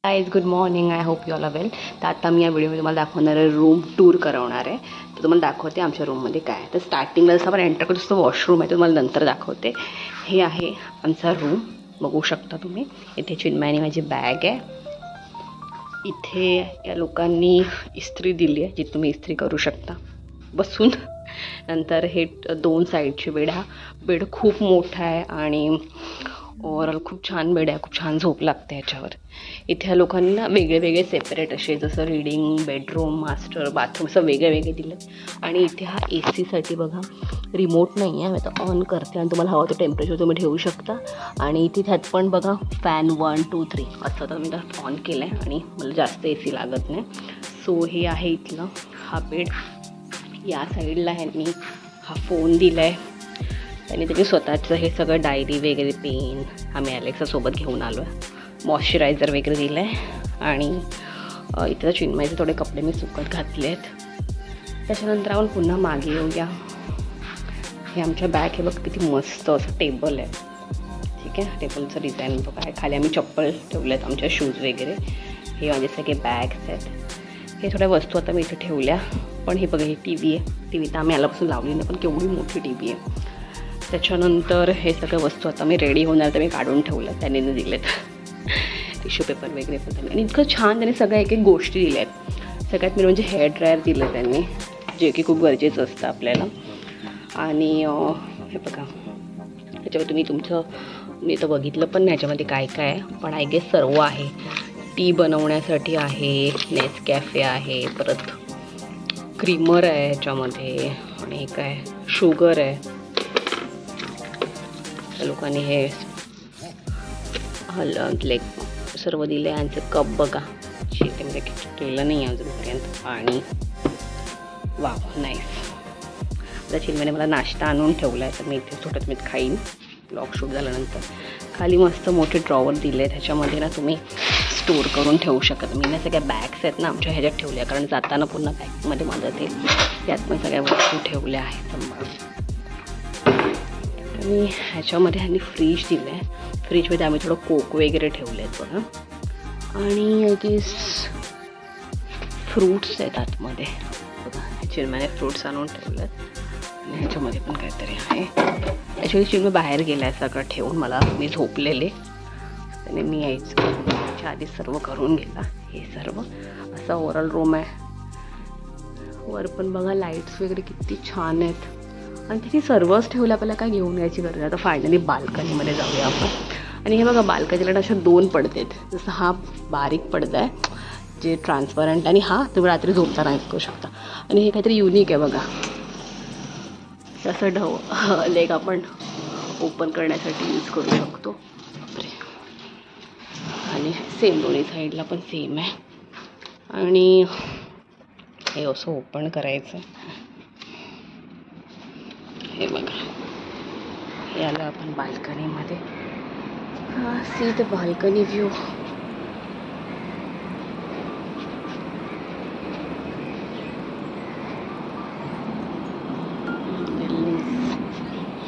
Guys good morning. I hope you all well. तर आता मी या व्हिडिओमध्ये तुम्हाला दाखवणार आहे, रूम टूर करवणार आहे. तर तुम्हाला दाखवते आमच्या रूममध्ये काय आहे. तर स्टार्टिंगला जसं आपण एंटर करतो तसं वॉशरूम आहे, तुम्हाला नंतर दाखवते. हे आहे आमचा रूम, बघू शकता तुम्ही. इथे चिन्मयाने माझी बॅग आहे. इथे या लोकांनी इस्त्री दिली आहे, जी तुम्ही इस्त्री करू शकता बसून. नंतर हे 2 साईडचे बेड खूप मोठा आहे आणि ओव्हरऑल खूप छान बेड आहे. खूप छान झोप लागते ह्याच्यावर. इथे ह्या लोकांनी ना वेगळे वेगळे सेपरेट असे, जसं रीडिंग, बेडरूम, मास्टर, बाथरूम असं वेगळे वेगळे दिले. आणि इथे हा AC बघा, रिमोट नाही आहे. मी आता ऑन करते आणि तुम्हाला हवं तो टेम्परेचर तुम्ही ठेवू शकता. आणि इथे ह्यात पण बघा फॅन 1 2 3 असं तर मी ऑन केलं आहे आणि मला जास्त AC लागत नाही. सो हे आहे इथलं. हा बेड. या साईडला ह्यांनी हा फोन दिला आहे. त्यांनी त्याची स्वतःचं हे सगळं डायरी वगैरे, पेन, आम्ही अलेक्सासोबत घेऊन आलो आहे. मॉइश्चरायझर वगैरे दिलं आहे. आणि इथं चिन्मयचे थोडे कपडे मी सुकत घातले आहेत. त्याच्यानंतर आपण पुन्हा मागे येऊया. हे आमच्या बॅग, हे बघ किती मस्त असं टेबल आहे. ठीक आहे, टेबलचं डिझाईन बघा आहे. खाली आम्ही चप्पल ठेवले आहेत, आमच्या शूज वगैरे. हे माझे सगळे बॅग्स आहेत. हे थोड्या वस्तू आता मी इथे ठेवल्या. पण हे बघा, ही TV आहे. TV तर आम्ही आल्यापासून लावली नाही, पण केवढी मोठी TV आहे. त्याच्यानंतर हे सगळ्या वस्तू आता मी रेडी होणार तर मी काढून ठेवलं, त्यांनी दिलेत. टिश्यू पेपर वगैरे पण त्यांनी. आणि इतकं छान त्यांनी सगळ्या एक एक गोष्टी दिल्या आहेत. सगळ्यात मी म्हणजे हेअर ड्रायर दिलं त्यांनी, जे की खूप गरजेचं असतं आपल्याला. आणि हे बघा, ह्याच्यावर तुम्ही मी तर बघितलं पण नाही ह्याच्यामध्ये काय काय आहे, पण आय गेस सर्व आहे. टी बनवण्यासाठी आहे, नेसकॅफे आहे, परत क्रीमर आहे ह्याच्यामध्ये, आणि हे काय शुगर आहे. लोकांनी हे सर्व दिले. यांचं कप बघा, शेतीमध्ये केलं नाही अजूनपर्यंत. पाणी, वाव नाईस. आता चिन्मयाने मला नाश्ता आणून ठेवला आहे, तर मी इथे थोडं मी खाईन ब्लॉग शूट झाल्यानंतर. खाली मस्त मोठे ड्रॉवर दिले, त्याच्यामध्ये ना तुम्ही स्टोअर करून ठेवू शकता. मी ना सगळ्या बॅग्स आहेत ना आमच्या ह्याच्यात ठेवल्या, कारण जाताना पुन्हा बॅगमध्ये मदत येईल. यात पण सगळ्या वस्तू ठेवल्या आहेत सांभाळून. आणि ह्याच्यामध्ये ह्यांनी फ्रीज दिलं आहे. फ्रीजमध्ये आम्ही थोडं कोक वगैरे ठेवले आहेत बघा. आणि आय गेस फ्रूट्स आहेत आतमध्ये बघा. चिन्मयाने फ्रूट्स आणून ठेवले आहेत. आणि ह्याच्यामध्ये पण काहीतरी आहे. ॲक्च्युली चिन्मय बाहेर गेला आहे सगळं ठेवून. मी झोपलेले, त्याने मी यायचं त्याच्या आधी सर्व करून गेला. हे सर्व असा ओव्हरऑल रूम आहे. वर पण बघा लाईट्स वगैरे किती छान आहेत. आणि तिथे सर्वच ठेवलं, आपल्याला काय घेऊन यायची गरज. आता फायनली बाल्कनीमध्ये जाऊया आपण. आणि हे बघा, बाल्कनीला अशा 2 पडदे आहेत. जसं हा बारीक पडदा आहे जे ट्रान्सपरंट, आणि हा तुम्ही रात्री झोपताना करू शकता. आणि हे काहीतरी युनिक आहे बघा, असं लेग आपण ओपन करण्यासाठी यूज करू शकतो. आणि सेम दोन्ही साईडला पण सेम आहे. आणि हे असं ओपन करायचं. हे बघा, हे आलं आपण बाल्कनीमध्ये. See the balcony view.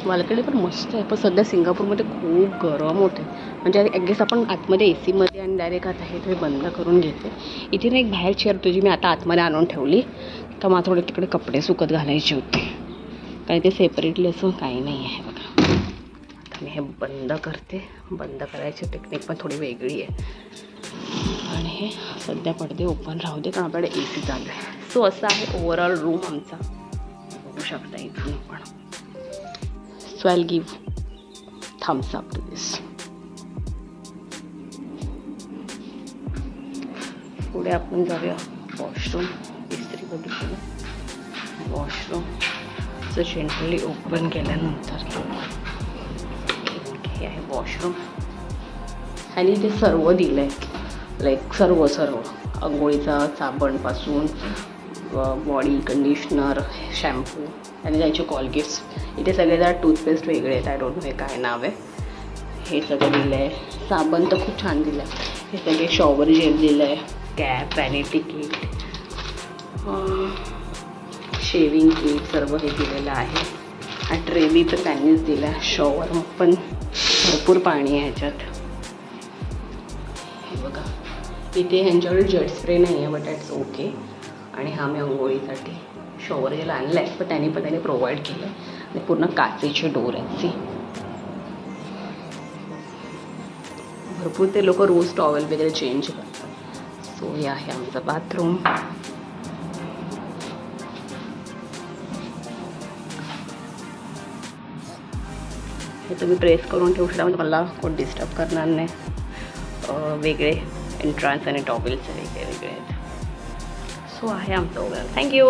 Balcony पण मस्त आहे, पण सध्या सिंगापूरमध्ये खूप गरम होते. म्हणजे आय गेस आपण आतमध्ये AC आणि डायरेक्ट आता हे थोडी बंद करून घेते. इथे ना एक बाहेर चेअर होती, जी मी आता आतमध्ये आणून ठेवली, तर मला थोडे तिकडे कपडे सुकत घालायचे होते, कारण ते सेपरेटली असं काही नाही आहे बघा. आता मी हे बंद करते. बंद करायची टेक्निक पण थोडी वेगळी आहे. आणि हे सध्या पडदे ओपन राहू दे, कारण आपल्याकडे AC चालू आहे. सो असं आहे ओव्हरऑल रूम आमचा, बघू शकता इथून पण. So I'll give thumbs up to this. पुढे आपण जाऊया वॉशरूम. इस्त्री बघितलं, वॉशरूम जनरली ओपन केल्यानंतर हे आहे वॉशरूम. आणि ते सर्व दिलं आहे, लाईक सर्व अंघोळीचा साबणपासून बॉडी कंडिशनर, शॅम्पू आणि त्याचे कॉलगेट्स. इथे सगळे जरा टूथपेस्ट वेगळे आहेत, आय डोंट नो हे काय नाव आहे. हे सगळं दिलं आहे. साबण तर खूप छान दिलं आहे. हे सगळे शॉवर जेल दिलं आहे, cap, vanity kit, shaving kit, सर्व हे दिलेलं आहे. हा ट्रेबी तर त्यांनीच दिला आहे. शॉवर पण भरपूर पाणी आहे ह्याच्यात. हे बघा, इथे ह्यांच्याकडे जेट स्प्रे नाही आहे, बट इट्स ओके. आणि हा मी अंघोळीसाठी शॉवर जेल आणलं आहे, पण त्यांनी प्रोव्हाइड केलं आणि पूर्ण काचेचे डोर आहेत. सी, भरपूर ते लोक रोज टॉवेल वगैरे चेंज करतात. सो हे आहे आमचं बाथरूम. हे तुम्ही प्रेस करून ठेवू शकता, म्हणजे मला कोण डिस्टर्ब करणार नाही. वेगळे एंट्रन्स आणि टॉवेल्स वेगळे वेगळे आहेत. सो आहे आमचं ओव्हरऑल. थँक्यू.